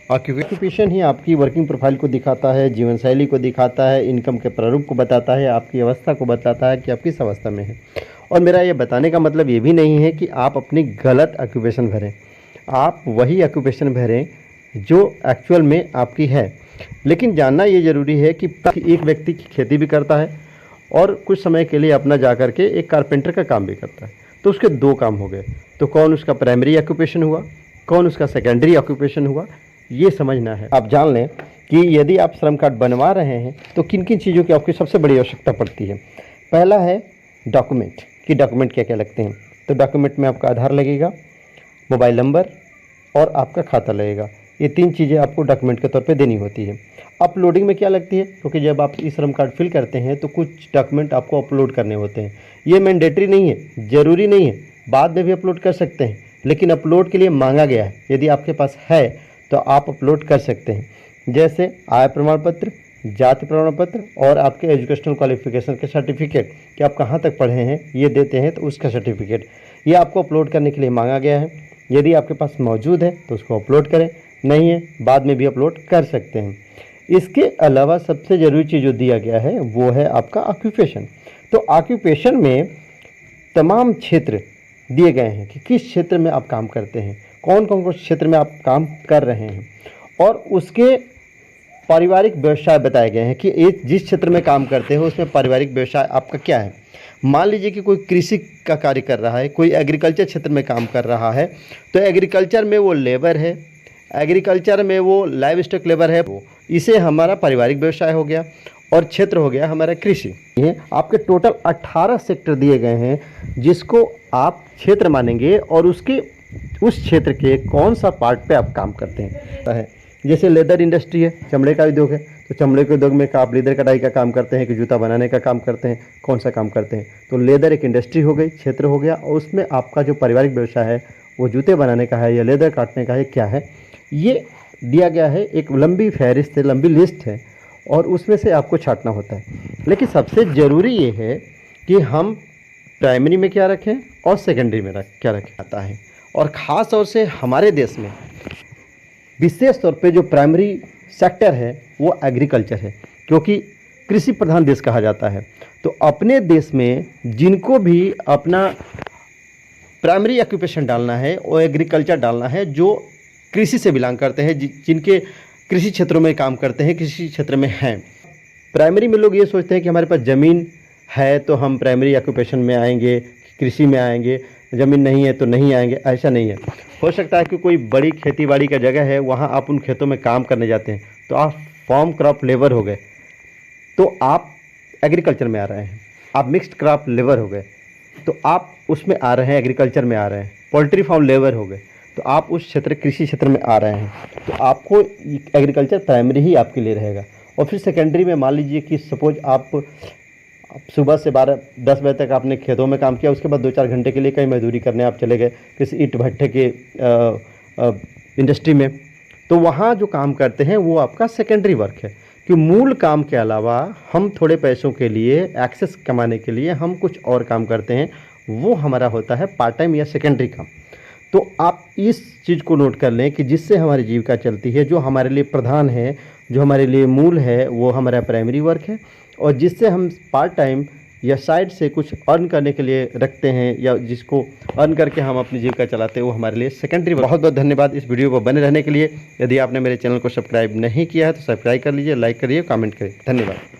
Occupation ही आपकी working profile को दिखाता है, जीवन शैली को दिखाता है, इनकम के प्रारूप को बताता है, आपकी अवस्था को बताता है कि आप किस अवस्था में हैं। और मेरा ये बताने का मतलब ये भी नहीं है कि आप अपनी गलत ऑक्यूपेशन भरें, आप वही ऑक्यूपेशन भरें जो एक्चुअल में आपकी है। लेकिन जानना ये ज़रूरी है कि एक व्यक्ति की खेती भी करता है और कुछ समय के लिए अपना जा कर के एक कारपेंटर का काम भी करता है, तो उसके दो काम हो गए। तो कौन उसका प्राइमरी ऑक्यूपेशन हुआ, कौन उसका सेकेंडरी ऑक्यूपेशन हुआ, ये समझना है। आप जान लें कि यदि आप श्रम कार्ड बनवा रहे हैं तो किन किन चीज़ों की आपकी सबसे बड़ी आवश्यकता पड़ती है। पहला है डॉक्यूमेंट, कि डॉक्यूमेंट क्या क्या लगते हैं। तो डॉक्यूमेंट में आपका आधार लगेगा, मोबाइल नंबर और आपका खाता लगेगा। ये तीन चीज़ें आपको डॉक्यूमेंट के तौर पे देनी होती है। अपलोडिंग में क्या लगती है, क्योंकि जब आप ई श्रम कार्ड फिल करते हैं तो कुछ डॉक्यूमेंट आपको अपलोड करने होते हैं। ये मैंडेटरी नहीं है, ज़रूरी नहीं है, बाद में भी अपलोड कर सकते हैं, लेकिन अपलोड के लिए मांगा गया है। यदि आपके पास है तो आप अपलोड कर सकते हैं, जैसे आय प्रमाण पत्र, जाति प्रमाण पत्र और आपके एजुकेशनल क्वालिफिकेशन के सर्टिफिकेट कि आप कहाँ तक पढ़े हैं ये देते हैं तो उसका सर्टिफिकेट, ये आपको अपलोड करने के लिए मांगा गया है। यदि आपके पास मौजूद है तो उसको अपलोड करें, नहीं है बाद में भी अपलोड कर सकते हैं। इसके अलावा सबसे ज़रूरी चीज़ जो दिया गया है वो है आपका ऑक्यूपेशन। तो ऑक्यूपेशन में तमाम क्षेत्र दिए गए हैं कि किस क्षेत्र में आप काम करते हैं, कौन कौन क्षेत्र में आप काम कर रहे हैं, और उसके पारिवारिक व्यवसाय बताए गए हैं कि एक जिस क्षेत्र में काम करते हो उसमें पारिवारिक व्यवसाय आपका क्या है। मान लीजिए कि कोई कृषि का कार्य कर रहा है, कोई एग्रीकल्चर क्षेत्र में काम कर रहा है, तो एग्रीकल्चर में वो लेबर है, एग्रीकल्चर में वो लाइव स्टॉक लेबर है, इसे हमारा पारिवारिक व्यवसाय हो गया, और क्षेत्र हो गया हमारा कृषि। ये आपके टोटल 18 सेक्टर दिए गए हैं जिसको आप क्षेत्र मानेंगे और उसके उस क्षेत्र के कौन सा पार्ट पे आप काम करते हैं। जैसे लेदर इंडस्ट्री है, चमड़े का उद्योग है, तो चमड़े के उद्योग में आप लेदर कटाई का काम करते हैं कि जूता बनाने का काम करते हैं, कौन सा काम करते हैं। तो लेदर एक इंडस्ट्री हो गई, क्षेत्र हो गया, और उसमें आपका जो पारिवारिक व्यवसाय है वो जूते बनाने का है या लेदर काटने का है, क्या है, ये दिया गया है। एक लंबी फहरिस्त है, लंबी लिस्ट है, और उसमें से आपको छांटना होता है। लेकिन सबसे ज़रूरी ये है कि हम प्राइमरी में क्या रखें और सेकेंडरी में क्या रखें आता है। और ख़ास तौर से हमारे देश में विशेष तौर पे जो प्राइमरी सेक्टर है वो एग्रीकल्चर है, क्योंकि कृषि प्रधान देश कहा जाता है। तो अपने देश में जिनको भी अपना प्राइमरी ऑक्यूपेशन डालना है और एग्रीकल्चर डालना है, जो कृषि से बिलोंग करते हैं, जिनके कृषि क्षेत्रों में काम करते हैं, कृषि क्षेत्र में हैं। प्राइमरी में लोग ये सोचते हैं कि हमारे पास ज़मीन है तो हम प्राइमरी ऑक्यूपेशन में आएंगे, कृषि में आएंगे, ज़मीन नहीं है तो नहीं आएंगे। ऐसा नहीं है। हो सकता है कि कोई बड़ी खेतीबाड़ी का जगह है, वहाँ आप उन खेतों में काम करने जाते हैं, तो आप फार्म क्रॉप लेबर हो गए, तो आप एग्रीकल्चर में आ रहे हैं। आप मिक्स्ड क्रॉप लेबर हो गए, तो आप उसमें आ रहे हैं, एग्रीकल्चर में आ रहे हैं। पोल्ट्री फार्म लेबर हो गए, तो आप उस क्षेत्र कृषि क्षेत्र में आ रहे हैं। तो आपको एग्रीकल्चर प्राइमरी ही आपके लिए रहेगा। और फिर सेकेंडरी में मान लीजिए कि सपोज आप सुबह से 10 बजे तक आपने खेतों में काम किया, उसके बाद 2-4 घंटे के लिए कहीं मजदूरी करने आप चले गए किसी ईंट भट्ठे के इंडस्ट्री में, तो वहाँ जो काम करते हैं वो आपका सेकेंडरी वर्क है। कि मूल काम के अलावा हम थोड़े पैसों के लिए, एक्सेस कमाने के लिए हम कुछ और काम करते हैं, वो हमारा होता है पार्ट टाइम या सेकेंडरी काम। तो आप इस चीज़ को नोट कर लें कि जिससे हमारी जीविका चलती है, जो हमारे लिए प्रधान है, जो हमारे लिए मूल है, वो हमारा प्राइमरी वर्क है। और जिससे हम पार्ट टाइम या साइड से कुछ अर्न करने के लिए रखते हैं, या जिसको अर्न करके हम अपनी जीविका चलाते हैं, वो हमारे लिए सेकेंडरी वर्क। बहुत बहुत धन्यवाद इस वीडियो को बने रहने के लिए। यदि आपने मेरे चैनल को सब्सक्राइब नहीं किया है तो सब्सक्राइब कर लीजिए, लाइक करिए, कमेंट करिए। धन्यवाद।